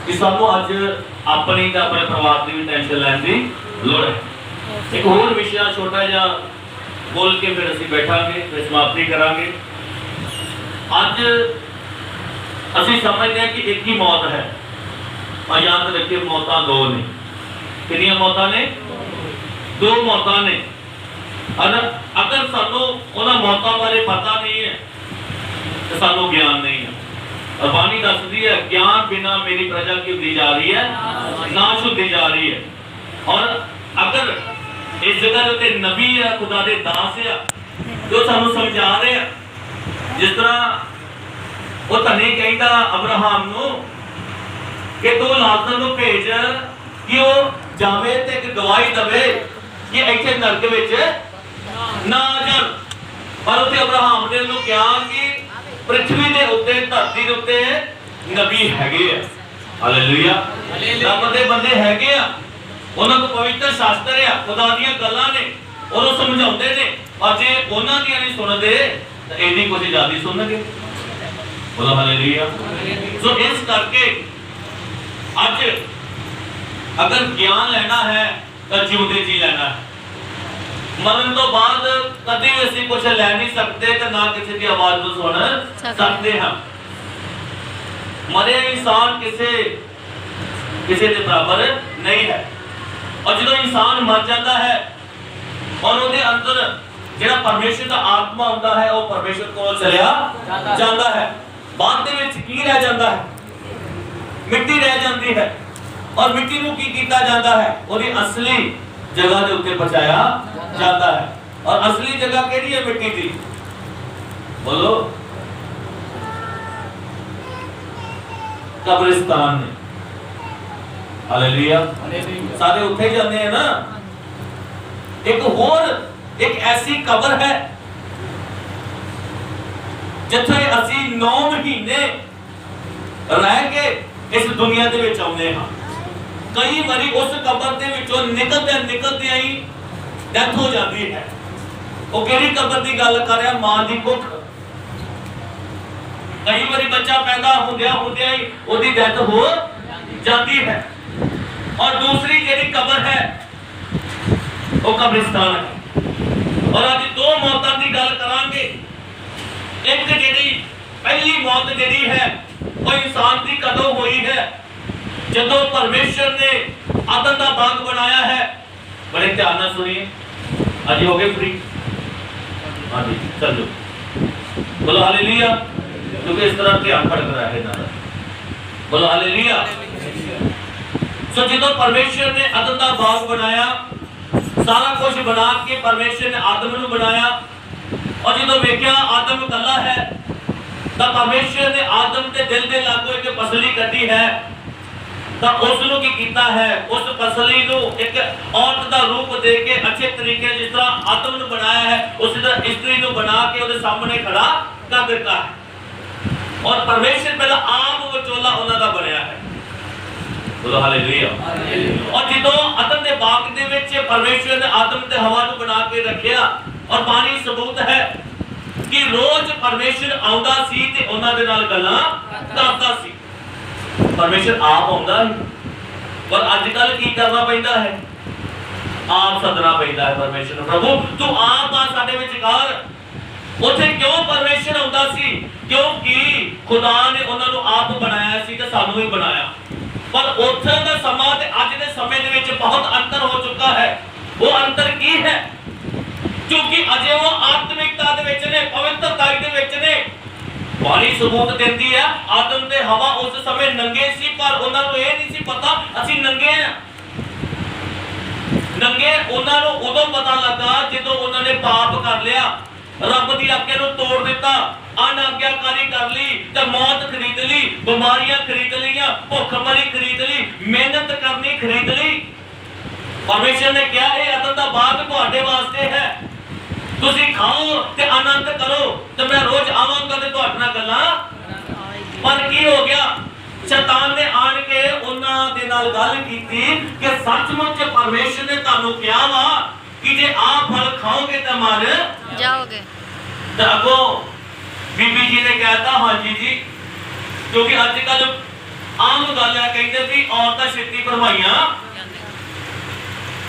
कि सानू अज अपनी ते अपने परिवार की भी टेंशन लैन की लोड़ है। एक होर विषय छोटा जिहा बोल के फिर असीं बैठांगे, फिर समाप्ति करांगे। अज असीं समझते हैं कि एक ही मौत है, और याद रखिए मौतां दो ने। कितनी मौतां ने? दो मौतां ने। अगर सानू उन्हां मौतां बारे पता नहीं है तो सानू ज्ञान नहीं है। और बानी दसदी है ज्ञान बिना मेरी प्रजा की होती जा रही है, नाश होती जा रही है। और अगर इस जगह ते नबी है, खुदा दे दास है, जो सानू समझा रहे हैं, जिस तरह वो धनी कहता अब्राहम नू कि तू लाजर नू भेज कि वो जावे ते एक गवाही दवे कि इत्थे नरक विच ना जाण। पर उत्थे अब्राहम ने उन्होंने कहा कि पृथ्वी के उत्ते धरती के उत्ते नबी हैगे आ। हालेलुया। रब दे बंदे हैगे आ, उन्हां को पवित्र शास्त्र आ, खुदा दीयां गल्लां ने, उन्होंने समझाउंदे ने। और जे उन्हां दी नहीं सुनदे तो इहदी कुछ ज्यादा सुनगे। बोलो हालेलुया। सो इस करके अज अगर ज्ञान लेना है तो जिउंदे जी लेना है। मरण तो बाद कभी भी असीं कुछ ले नहीं सकते तो ना किसी की आवाज को सुन सकते हैं। मरे इंसान किसी के बराबर नहीं है। और जो इंसान मर जाता है और उसके अंदर जो परमेश्वर का आत्मा होता है वो परमेश्वर को चलिया जाता है। बाद दे विच की रह जाता है? मिट्टी रह जाती है। और मिट्टी को की कीता जाता है? उसकी असली जगह के उत्ते पहुंचाया जाता है। और असली जगह केड़ी है मिट्टी की? बोलो कब्रिस्तान में। हालेलुया। सारे उठे जाते हैं ना। एक होर एक ऐसी कब्र है जिथे असी 9 महीने रह के इस दुनिया दे विच आउंदे हां। कई बारी उस कब्र दे विचों निकलते ही डेथ हो जाती है। वो केड़ी कब्र की गल कर रहा? मां की कुख। कई बारी बच्चा पैदा होंदिया ही उसकी डेथ हो जाती है। और दूसरी जेडी कब्र है वो कब्रिस्तान है। और आज दो मौतों की गल करांगे। एक जेडी पहली मौत जेडी है वो इंसान की कदों हुई है जदों परमेश्वर ने आदम का बाग बनाया है। बड़े ध्यान से सुनिए। आज हो गए फ्री? हाँ जी चलो बोलो हालेलुया। क्योंकि इस तरह ध्यान भटक रहा है ना। बोलो हालेलुया। सो जो परमेश्वर ने आदम का बाग बनाया, सारा कुछ बना के परमेश्वर ने आदम को बनाया। और जो वेख्या आदम कला है तो परमेश्वर ने आदम के दिल के लागू एक पसली कटी है। तो उसनु की कीता है? उस पसली नु एक औरत का रूप दे के अच्छे तरीके जिस तरह आदम ने बनाया है उसी तरह स्त्री नु बना के उसके सामने खड़ा कर देता है। और परमेश्वर पहला आप विचोला उन्हां दा बनया है। बोलो हालेलुया। और जो आदम के बाग दे विच परमेश्वर ने आदम ते हवा नु बना के रखिया। और पानी सबूत है कि रोज परमेश्वर आउंदा सी ते उन्हां दे नाल गल्लां करदा सी। परमेश्वर आप आउंदा है। पर आजकल की करना पैंदा है? आप सदना पैंदा है परमेश्वर। प्रभु तू आप आ साडे विचकार। उथे क्यों परमेश्वर आउंदा सी? क्योंकि खुदा ने उन्हां नु आप बनाया सी ते सानू भी बनाया। पर उथे दा समा ते अज दे समय दे विच बहुत अंतर हो चुका है। वो अंतर की है? क्योंकि अजे वो आत्मिकता दे विच ने, पवित्रता दे विच ने। पानी सबूत देती है आदम ते हवा उस समय नंगे सी, पर उन्हां नूं ये नहीं सी पता असीं नंगे हैं। नंगे उन्हां नूं उदों पता लगा जदों उन्हां ने पाप कर लिया, रब दी आज्ञा नूं तोड़ दिता, अनाज्ञाकारी कर ली, ते मौत खरीद ली, बीमारियां खरीद लियां, भुखमरी खरीद ली, मेहनत करनी खरीद ली। परमेश्वर ने कहा ये अदन दा बाग तुहाडे वास्ते है, तुसी खाओ ते आनंद करो ते मैं रोज आवांगा ते तुहाडे नाल गल्लां। पर की हो गया? शैतान ने आन के उन्हां दे नाल गल कीती कि सचमुच परमेश्वर ने तुहानू कहा वा कि जे आ फल खाओगे तो मर जाओगे। तो अगो बीबी जी ने कहता हाँ जी जी, क्योंकि आजकल आम गल है, कहते भी औरतां छेती भरमाइयां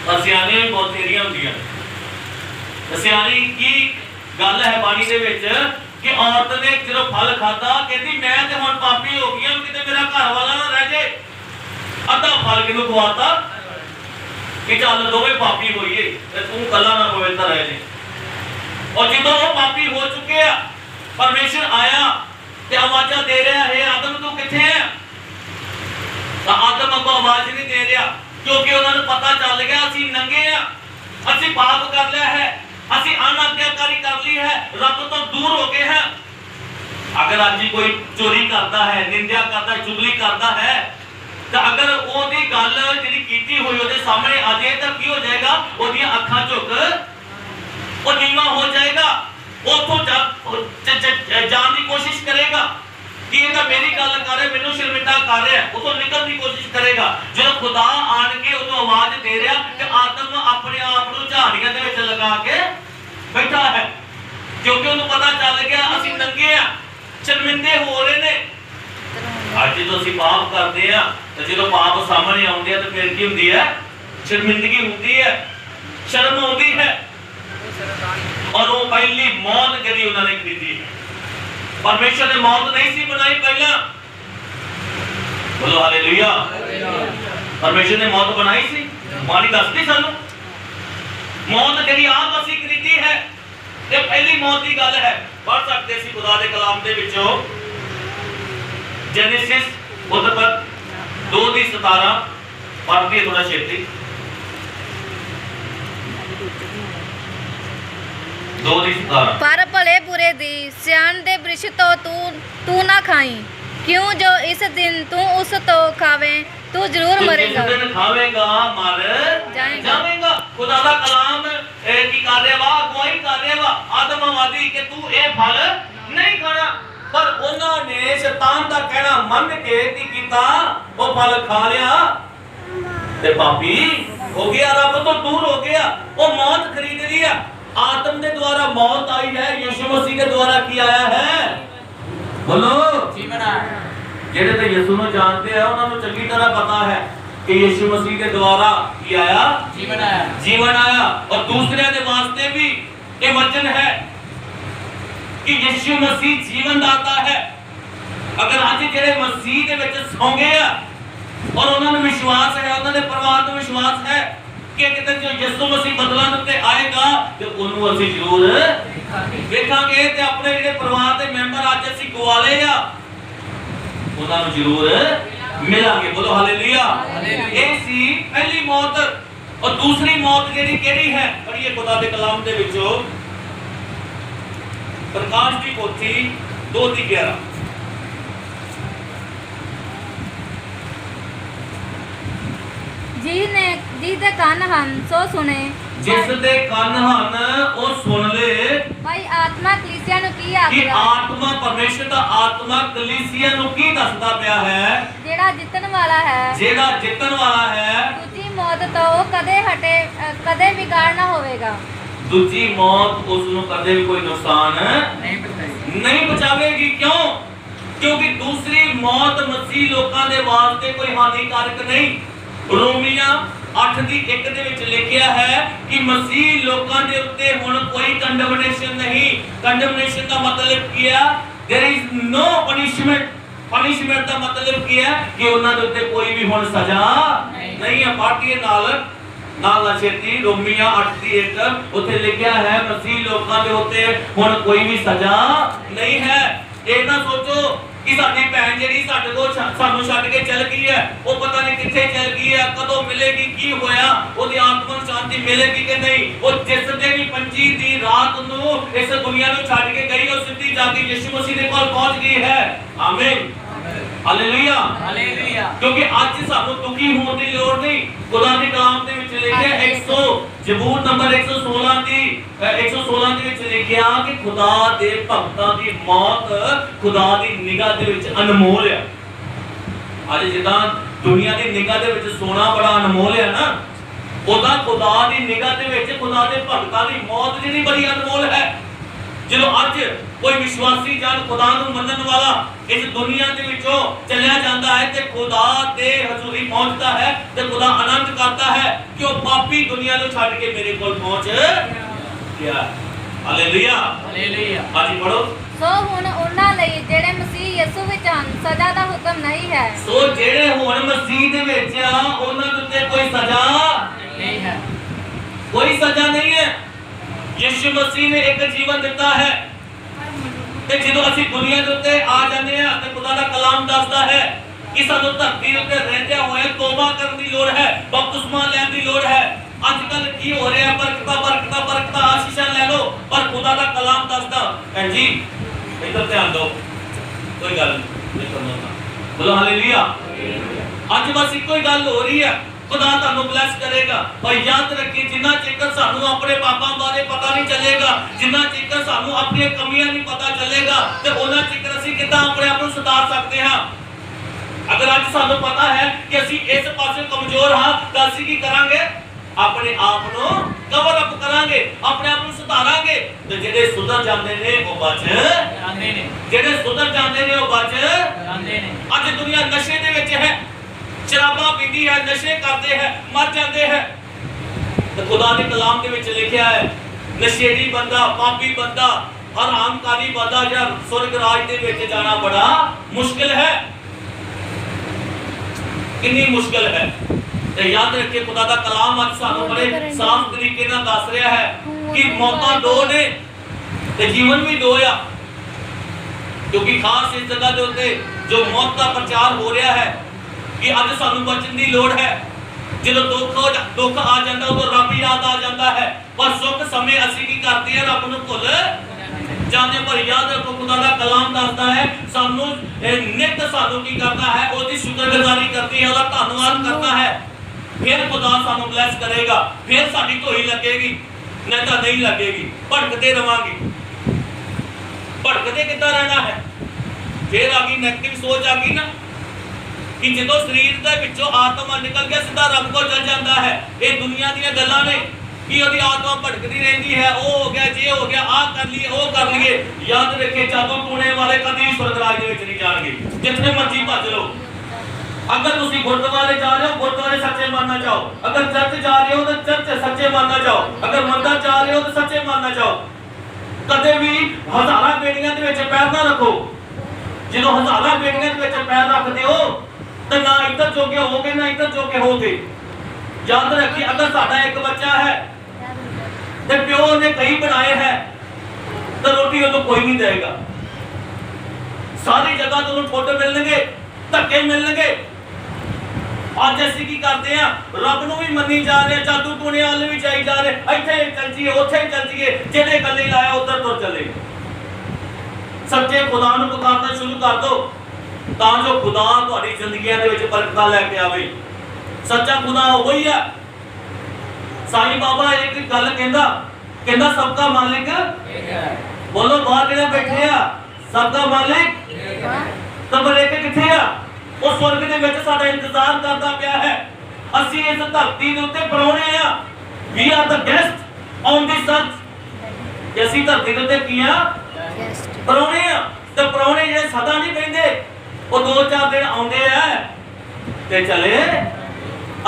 पर सियाने भी बहुत तेरियां होंदियां। सियानी की गल है बाणी दे विच कि औरत ने जो फल खाता कहती मैं ते हुण पापी हो गई, किते मेरा घर वाला ना रह जाए। अद्धा फल किनू खवाता कि चल दोवे पापी होइए ते तू कला ना पवित्र रह जाए। और जो वो पापी हो चुके हैं, परमेश्वर आया ते आवाज़ा दे रहा है, आदम तू किथे है? तो आदम को आवाज नहीं दे रहा, क्योंकि उन्होंने पता चल गया असी नंगे हैं, असी पाप कर लिया है, असी अनाज्ञाकारी कर ली है, रब तो दूर हो गए हैं। अगर आज कोई चोरी करता है, निंदा करता है, चुगली करता है, तो अगर ओदी गल जिहड़ी कीती हुई ओदे सामने आ जाए तो की हो जाएगा? ओदियां अखां झुक वो नीवा हो जाएगा, उथों जान की कोशिश करेगा कि ये तो मेरी गल कर रहा, मैनू शर्मिंदा कर रहा है, उथों निकलने की कोशिश करेगा। जो खुदा आन के उन्होंने आवाज दे रहा कि आदम अपने आप को झाड़ियां दे विच लगा के बैठा है, क्योंकि उन्हें पता चल गया असी नंगे हैं, शर्मिंदे हो रहे ने। अज जो असी पाप करते हैं तो जो पाप सामने आते हैं तो फिर की होती है? शर्मिंदगी होती है, शर्म आती है। और वो पहली मौत जी उन्होंने खरीदी है। परमेश्वर ने मौत नहीं सी बनाई पहला, बोलो हालेलुया। परमेश्वर ने मौत बनाई सी, मानी दसदी सानू मौत जी आप असी खरीदी है, ये पहली मौत की गल है। पढ़ सकते सी खुदा दे कलाम दे विचों जेनेसिस उत्पत्ति 2:17 पढ़ती है थोड़ा छेती। 2:17 पर भले बुरे दी सियान दे वृक्ष तो तू ना खाई, क्यों जो इस दिन तू उस तो खावे तू जरूर मरेगा। जिस दिन खावेगा मर जाएगा। खुदा दा कलाम की कर रहा वा, अगुवाई कर रहा वा आदमवादी कि तू ये फल नहीं खाना, पर उन्होंने शैतान का कहना मन के की कीता, वो फल खा लिया ते पापी हो गया, रब तो दूर हो गया, वो मौत खरीद लिया। आदम के द्वारा मौत आई है, यीशु मसीह के द्वारा की आया है? बोलो जीवन आया। जेड़े तो यीशु को जानते हैं उन्होंने चंगी तरह पता है कि यीशु मसीह के द्वारा की आया? जीवन आया। जीवन आया। और दूसरे के वास्ते भी ये वचन है कि यीशु मसीह जीवन दाता है। अगर आज जेड़े मसीह दे विच सौ गए और उन्होंने विश्वास है, उन्होंने परमात्मा विश्वास है कि किते जो यीशु मसीह बदलां उत्ते आएगा ते ओनू ਅਸੀਂ ਜ਼ਰੂਰ ਵੇਖਾਂਗੇ ਤੇ ਆਪਣੇ ਜਿਹੜੇ ਪਰਿਵਾਰ ਦੇ ਮੈਂਬਰ ਅੱਜ ਅਸੀਂ ਗਵਾਲੇ ਆ ਉਹਨਾਂ ਨੂੰ ਜ਼ਰੂਰ ਮਿਲਾਂਗੇ। बोलो हालेलुया। ਇਹ ਸੀ ਪਹਿਲੀ ਮੌਤ। और दूसरी मौत ਜਿਹੜੀ ਕਿਹੜੀ ਹੈ? ਪੜ੍ਹੀਏ ਖੁਦਾ ਦੇ ਕਲਾਮ ਦੇ ਵਿੱਚੋਂ प्रकाश की पोथी 2:11 जी दे कान हन सो सुने, जिस दे कान हन ओ सुन ले। भाई आत्मा कलीसिया नु की कि आखदा? आत्मा परमेश्वर दा आत्मा कलीसिया नु की दसदा पिया है? जेड़ा जितन वाला है, जेड़ा जितन वाला है, दूजी मौत तो कदे हटे कदे बिगाड़ ना होवेगा। दूजी मौत उसनु कदे भी कोई नुकसान नहीं पहुंचावेगी। क्यों? क्योंकि दूसरी मौत मसीह लोकां दे वास्ते कोई हानिकारक नहीं। रोमिया 8:1 दे विच लिखिया है कि मसीह लोकां दे उत्ते हुण कोई कंडमनेशन नहीं। कंडमनेशन का मतलब क्या? There is no punishment. Punishment का मतलब क्या है कि उन्हां दे उत्ते कोई भी हुण सजा नहीं है। पार्टी नाल छेती रोमिया 8:1 उत्ते लिखिया है मसीह लोकां दे उत्ते हुण कोई भी सजा नहीं है। ये ना सोचो कि साडी भैन जेड़ी साडे कोल सानू छड्ड के चल गई है, वो पता नहीं किथे चल गई है, कदों मिलेगी, की होया, ओदी आत्मा नूं शांति मिलेगी कि नहीं। वो जिस दिन भी 25 दी रात नूं इस दुनिया नूं छड्ड के गई, वो सीधी जाके यीशु मसीह दे कोल पहुंच गई है। आमीन हालेलुया हालेलुया। क्योंकि आज सानू दुखी होने की लोड़ नहीं। खुदा के कलाम दे विच लिखिया 100 जबूर नंबर 116 दी 116 दे विच लिखिया कि खुदा दे भक्तां दी मौत खुदा दी निगाह दे विच अनमोल है। आज जिदा दुनिया दी निगाह दे विच सोना बड़ा अनमोल है ना, ओदा खुदा दी निगाह दे विच खुदा दे भक्तां दी मौत जिहड़ी बड़ी अनमोल है। ਜਦੋਂ ਅੱਜ ਕੋਈ ਵਿਸ਼ਵਾਸੀ ਜਨ ਖੁਦਾ ਨੂੰ ਮੰਨਣ ਵਾਲਾ ਇਸ ਦੁਨੀਆ ਦੇ ਵਿੱਚੋਂ ਚਲਿਆ ਜਾਂਦਾ ਹੈ ਤੇ ਖੁਦਾ ਦੇ ਹਜ਼ੂਰੀ ਪਹੁੰਚਦਾ ਹੈ ਤੇ ਖੁਦਾ ਆਨੰਦ ਕਰਦਾ ਹੈ ਕਿ ਉਹ ਪਾਪੀ ਦੁਨੀਆ ਨੂੰ ਛੱਡ ਕੇ ਮੇਰੇ ਕੋਲ ਪਹੁੰਚ ਗਿਆ। Hallelujah hallelujah. ਹਾਂਜੀ ਪੜੋ। ਸੋ ਹੁਣ ਉਹਨਾਂ ਲਈ ਜਿਹੜੇ ਮਸੀਹ ਯਿਸੂ ਵਿੱਚ ਹਨ ਸਜ਼ਾ ਦਾ ਹੁਕਮ ਨਹੀਂ ਹੈ। ਸੋ ਜਿਹੜੇ ਹੁਣ ਮਸੀਹ ਦੇ ਵਿੱਚ ਆ ਉਹਨਾਂ ਦੇ ਉੱਤੇ ਕੋਈ ਸਜ਼ਾ ਨਹੀਂ ਹੈ। ਕੋਈ ਸਜ਼ਾ ਨਹੀਂ ਹੈ। ਯਿਸੂ ਮਸੀਹ ਨੇ ਇੱਕ ਜੀਵਨ ਦਿੱਤਾ ਹੈ ਤੇ ਜਦੋਂ ਅਸੀਂ ਦੁਨੀਆ ਦੇ ਉੱਤੇ ਆ ਜਾਂਦੇ ਆ ਤੇ ਖੁਦਾ ਦਾ ਕਲਾਮ ਦੱਸਦਾ ਹੈ ਕਿ ਸਾਨੂੰ ਧਰਤੀ ਦੇ ਉੱਤੇ ਰਹਿੰਦਿਆਂ ਹੋਏ ਤੋਬਾ ਕਰਨ ਦੀ ਲੋੜ ਹੈ, ਬਪਤਿਸਮਾ ਲੈਣ ਦੀ ਲੋੜ ਹੈ। ਅੱਜ ਕੱਲ ਕੀ ਹੋ ਰਿਹਾ, ਬਰਕਤਾਂ ਆਸ਼ੀਸ਼ਾਂ ਲੈ ਲਓ, ਪਰ ਖੁਦਾ ਦਾ ਕਲਾਮ ਦੱਸਦਾ ਭੈਣ ਜੀ ਇੱਧਰ ਧਿਆਨ ਦਿਓ, ਕੋਈ ਗੱਲ ਨਹੀਂ ਕਰਨਾ। ਬੋਲੋ ਹਾਲੇਲੂਇਆ। ਅੱਜ ਬਸ ਇੱਕੋ ਹੀ ਗੱਲ ਹੋ ਰਹੀ ਹੈ, ਖੁਦਾ ਤੁਹਾਨੂੰ ਬਲੈਸ ਕਰੇਗਾ। ਪਰ ਯਾਦ ਰੱਖੀਏ ਜਿੰਨਾ ਚਿਰ ਸਾਨੂੰ ਆਪਣੇ ਪਾਪਾਂ ਬਾਰੇ ਪਤਾ ਨਹੀਂ ਚੱਲੇਗਾ, ਜਿੰਨਾ ਚਿਰ ਸਾਨੂੰ ਆਪਣੀਆਂ ਕਮੀਆਂ ਨਹੀਂ ਪਤਾ ਚੱਲੇਗਾ ਤੇ ਉਹਨਾਂ ਚਿਰ ਅਸੀਂ ਕਿੱਦਾਂ ਆਪਣੇ ਆਪ ਨੂੰ ਸੁਧਾਰ ਸਕਦੇ ਹਾਂ। ਅਗਰ ਅੱਜ ਸਾਨੂੰ ਪਤਾ ਹੈ ਕਿ ਅਸੀਂ ਇਸ ਪਾਸੇ ਕਮਜ਼ੋਰ ਹਾਂ ਤਾਂ ਅਸੀਂ ਕੀ ਕਰਾਂਗੇ? ਆਪਣੇ ਆਪ ਨੂੰ ਕਵਰ ਅਪ ਕਰਾਂਗੇ, ਆਪਣੇ ਆਪ ਨੂੰ ਸੁਧਾਰਾਂਗੇ ਤੇ ਜਿਹੜੇ ਸੁਧਰ ਜਾਂਦੇ ਨੇ ਉਹ ਬਚ ਜਾਂਦੇ ਨੇ। ਜਿਹੜੇ ਸੁਧਰ ਜਾਂਦੇ ਨੇ ਉਹ ਬਚ ਜਾਂਦੇ ਨੇ। ਅੱਜ ਦੁਨੀਆ ਨਸ਼ੇ ਦੇ ਵਿੱਚ ਹੈ, ਸ਼ਰਾਬਾਂ ਪੀਂਦੀ ਹੈ, ਨਸ਼ੇ ਕਰਦੇ ਹੈ, ਮਰ ਜਾਂਦੇ ਹੈ। ਤੇ ਖੁਦਾ ਦੇ ਕਲਾਮ ਦੇ ਵਿੱਚ ਲਿਖਿਆ ਹੈ ਨਸ਼ੇੜੀ ਬੰਦਾ, ਪਾਪੀ ਬੰਦਾ, ਹਰਾਮਕਾਰੀ ਬੰਦਾ ਜਾਂ ਸੁਰਗ ਰਾਜ ਦੇ ਵਿੱਚ ਜਾਣਾ ਬੜਾ ਮੁਸ਼ਕਿਲ ਹੈ। ਕਿੰਨੀ ਮੁਸ਼ਕਿਲ ਹੈ। ਤੇ ਯਾਦ ਰੱਖਿਏ ਖੁਦਾ ਦਾ ਕਲਾਮ ਅੱਜ ਸਾਨੂੰ ਬੜੇ ਸਾਫ਼ ਤਰੀਕੇ ਨਾਲ ਦੱਸ ਰਿਹਾ ਹੈ ਕਿ ਮੌਤਾਂ ਦੋ ਨੇ ਤੇ ਜੀਵਨ ਵੀ ਦੋ ਆ। ਕਿਉਂਕਿ ਖਾਸ ਇਸ ਜਗ੍ਹਾ ਦੇ ਉੱਤੇ ਜੋ ਮੌਤ ਦਾ ਪ੍ਰਚਾਰ ਹੋ ਰਿਹਾ ਹੈ ਕਿ ਅੱਜ ਸਾਨੂੰ ਬਚਣ ਦੀ ਲੋੜ ਹੈ। ਜਦੋਂ ਦੁੱਖ ਆ ਜਾਂਦਾ ਉਦੋਂ ਰੱਬ ਯਾਦ ਆ ਜਾਂਦਾ ਹੈ, ਪਰ ਸੁੱਖ ਸਮੇਂ ਅਸੀਂ ਕੀ ਕਰਦੇ ਹਾਂ? ਰੱਬ ਨੂੰ ਭੁੱਲ ਜਾਂਦੇ। ਪਰ ਯਾਦ ਰੱਖੋ ਖੁਦਾ ਦਾ ਕਲਾਮ ਦੱਸਦਾ ਹੈ ਸਾਨੂੰ ਨਿਤ ਸਾਨੂੰ ਕੀ ਕਰਨਾ ਹੈ? ਉਹਦੀ ਸ਼ੁਕਰਗੁਜ਼ਾਰੀ ਕਰਨੀ ਹੈ, ਉਹਦਾ ਧੰਨਵਾਦ ਕਰਨਾ ਹੈ। ਫਿਰ ਖੁਦਾ ਸਾਨੂੰ ਬਲੈਸ ਕਰੇਗਾ, ਫਿਰ ਸਾਡੀ ਢੋਈ ਲੱਗੇਗੀ, ਨਹੀਂ ਤਾਂ ਨਹੀਂ ਲੱਗੇਗੀ। ਭਟਕਦੇ ਰਵਾਂਗੇ। ਭਟਕਦੇ ਕਿੱਦਾਂ ਰਹਿਣਾ ਹੈ? ਫਿਰ ਆ ਗਈ ਨੈਗੇਟਿਵ ਸੋਚ, ਆ ਗਈ ਨਾ ਕਿ ਜਦੋਂ ਸਰੀਰ ਦੇ ਵਿੱਚੋਂ ਆਤਮਾ ਨਿਕਲ ਕੇ ਸਿੱਧਾ ਰੱਬ ਕੋਲ ਚਲ ਜਾਂਦਾ ਹੈ। ਇਹ ਦੁਨੀਆ ਦੀਆਂ ਗੱਲਾਂ ਨੇ ਕਿ ਉਹਦੀ ਆਤਮਾ ਭਟਕਦੀ ਰਹਿੰਦੀ ਹੈ, ਉਹ ਹੋ ਗਿਆ, ਜੇ ਹੋ ਗਿਆ, ਆਹ ਕਰ ਲਈਏ, ਉਹ ਕਰ ਲਈਏ। ਯਾਦ ਰੱਖੇ ਜਾਦੂ ਟੂਣੇ ਵਾਲੇ ਕਦੀ ਸਵਰਗ ਰਾਜ ਦੇ ਵਿੱਚ ਨਹੀਂ ਜਾਣਗੇ, ਜਿੱਥੇ ਮਰਜ਼ੀ ਭੱਜ ਲਓ। अगर तुसी गुरुद्वारे जा रहे हो, गुरुद्वारे सच्चे मानना चाहो। अगर चर्च जा रहे हो तो चर्च सच्चे मानना चाहो। अगर मंदिर जा रहे हो तो सच्चे मानना चाहो। कदे भी हज़ारां बेड़ियां दे विच पैर ना रखो। ਜਦੋਂ ਹਜ਼ਾਰਾਂ ਬੇੜੀਆਂ ਦੇ ਵਿੱਚ ਪੈਰ ਰੱਖਦੇ ਹੋ ਤਾਂ ਨਾ ਇੱਧਰ ਜੋਗੇ ਹੋਗੇ ਨਾ ਇੱਧਰ ਜੋਗੇ ਹੋਗੇ। ਯਾਦ ਰੱਖੀ ਅਗਰ ਸਾਡਾ ਇੱਕ ਬੱਚਾ ਹੈ ਤੇ ਪਿਓ ਨੇ ਕਈ ਬਣਾਏ ਹੈ ਤਾਂ ਰੋਟੀ ਉਹਨੂੰ ਕੋਈ ਨਹੀਂ ਦੇਗਾ। ਸਾਰੀ ਜਗ੍ਹਾ ਤੋਂ ਫੁੱਟ ਮਿਲਣਗੇ, ਧੱਕੇ ਮਿਲਣਗੇ। ਅੱਜ ਅਸੀਂ ਕੀ ਕਰਦੇ ਆ? ਰੱਬ ਨੂੰ ਵੀ ਮੰਨੀ ਜਾ ਰਹੇ, ਜਾਦੂ ਟੂਣੇ ਵਾਲ ਵੀ ਜਾਈ ਜਾ ਰਹੇ, ਇੱਥੇ ਚੱਲ ਜੀਏ ਉੱਥੇ ਚੱਲ ਜੀਏ, ਜਿਹੜੇ ਗੱਲੇ ਲਾਇਆ ਉਧਰ ਤੁਰ ਚਲੇ। ਸੱਚੇ ਖੁਦਾ ਨੂੰ ਪੁਕਾਰਨਾ ਸ਼ੁਰੂ ਕਰ ਦਿਓ ਤਾਂ ਜੋ ਖੁਦਾ ਤੁਹਾਡੀ ਜ਼ਿੰਦਗੀਆਂ ਦੇ ਵਿੱਚ ਬਰਕਤਾਂ ਲੈ ਕੇ ਆਵੇ। ਸੱਚਾ ਖੁਦਾ ਉਹੀ ਆ। ਸਾਈਂ ਬਾਬਾ ਇੱਕ ਗੱਲ ਕਹਿੰਦਾ ਸਭ ਦਾ ਮਾਲਿਕ ਇੱਕ ਹੈ। ਬੋਲੋ ਬਾਹਰ ਜਿਹੜੇ ਬੈਠੇ ਆ, ਸਭ ਦਾ ਮਾਲਿਕ ਇੱਕ ਹੈ। ਪਰ ਇੱਕ ਕਿੱਥੇ ਆ? ਉਹ ਸਵਰਗ ਦੇ ਵਿੱਚ ਸਾਡਾ ਇੰਤਜ਼ਾਰ ਕਰਦਾ ਪਿਆ ਹੈ। ਅਸੀਂ ਇਸ ਧਰਤੀ ਦੇ ਉੱਤੇ ਪਰੌਣੇ ਆ। We are the guest on this earth. ਕਿ ਅਸੀਂ ਧਰਤੀ ਦੇ ਉੱਤੇ ਕੀ ਆ? ਪਰੌਣੇ ਆ। ਤੇ ਪਰੌਣੇ ਜਿਹੜੇ ਸਦਾ ਨਹੀਂ ਬੈਠਦੇ, ਉਹ 2-4 ਦਿਨ ਆਉਂਦੇ ਆ ਤੇ ਚਲੇ।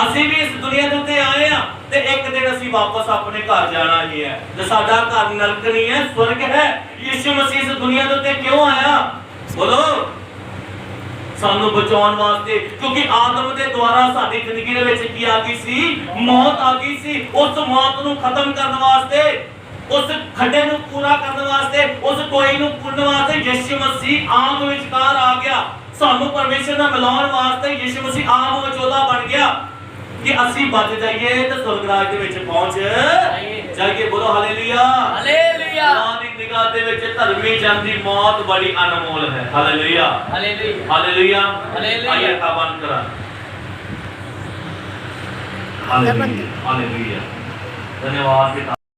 ਅਸੀਂ ਵੀ ਇਸ ਦੁਨੀਆ ਦੇ ਉੱਤੇ ਆਏ ਆ ਤੇ ਇੱਕ ਦਿਨ ਅਸੀਂ ਵਾਪਸ ਆਪਣੇ ਘਰ ਜਾਣਾ ਹੀ ਹੈ। ਤੇ ਸਾਡਾ ਘਰ ਨਰਕ ਨਹੀਂ ਹੈ, ਸਵਰਗ ਹੈ। ਯਿਸੂ ਮਸੀਹ ਇਸ ਦੁਨੀਆ ਦੇ ਉੱਤੇ ਕਿਉਂ ਆਇਆ? ਬੋਲੋ। ਸਾਨੂੰ ਬਚਾਉਣ ਵਾਸਤੇ, ਕਿਉਂਕਿ ਆਦਮ ਦੇ ਦੁਆਰਾ ਸਾਡੀ ਜ਼ਿੰਦਗੀ ਦੇ ਵਿੱਚ ਕੀ ਆ ਗਈ ਸੀ? ਮੌਤ ਆ ਗਈ ਸੀ। ਉਸ ਮੌਤ ਨੂੰ ਖਤਮ ਕਰਨ ਵਾਸਤੇ, ਉਸ ਖੱਡੇ ਨੂੰ ਪੂਰਾ ਕਰਨ ਵਾਸਤੇ, ਉਸ ਟੋਏ ਨੂੰ ਪੂਰਨ ਵਾਸਤੇ ਯਿਸੂ ਮਸੀਹ ਆਪ ਵਿਚਕਾਰ ਆ ਗਿਆ। ਸਾਨੂੰ ਪਰਮੇਸ਼ਰ ਨਾਲ ਮਿਲਾਉਣ ਵਾਸਤੇ ਯਿਸੂ ਮਸੀਹ ਆਪ ਵਿਚੋਲਾ ਬਣ ਗਿਆ ਕਿ ਅਸੀਂ ਬਚ ਜਾਈਏ ਤੇ ਸਵਰਗ ਰਾਜ ਦੇ ਵਿੱਚ ਪਹੁੰਚ ਜਾਈਏ। ਬੋਲੋ ਹਾਲੇਲੂਇਆ। ਹਾਲੇਲੂਇਆ। ਖੁਦਾ ਦੀ ਨਿਗਾਹ ਦੇ ਵਿੱਚ ਧਰਮੀ ਜਨ ਦੀ ਮੌਤ ਬੜੀ ਅਨਮੋਲ ਹੈ। ਹਾਲੇਲੂਇਆ। ਹਾਲੇਲੂਇਆ। ਹਾਲੇਲੂਇਆ। ਹਾਲੇਲੂਇਆ। ਆਇਆ ਤਾਂ ਬੰਦ ਕਰਾਂ। ਹਾਲੇਲੂਇਆ। ਹਾਲੇਲੂਇਆ। ਧੰਨਵਾਦ।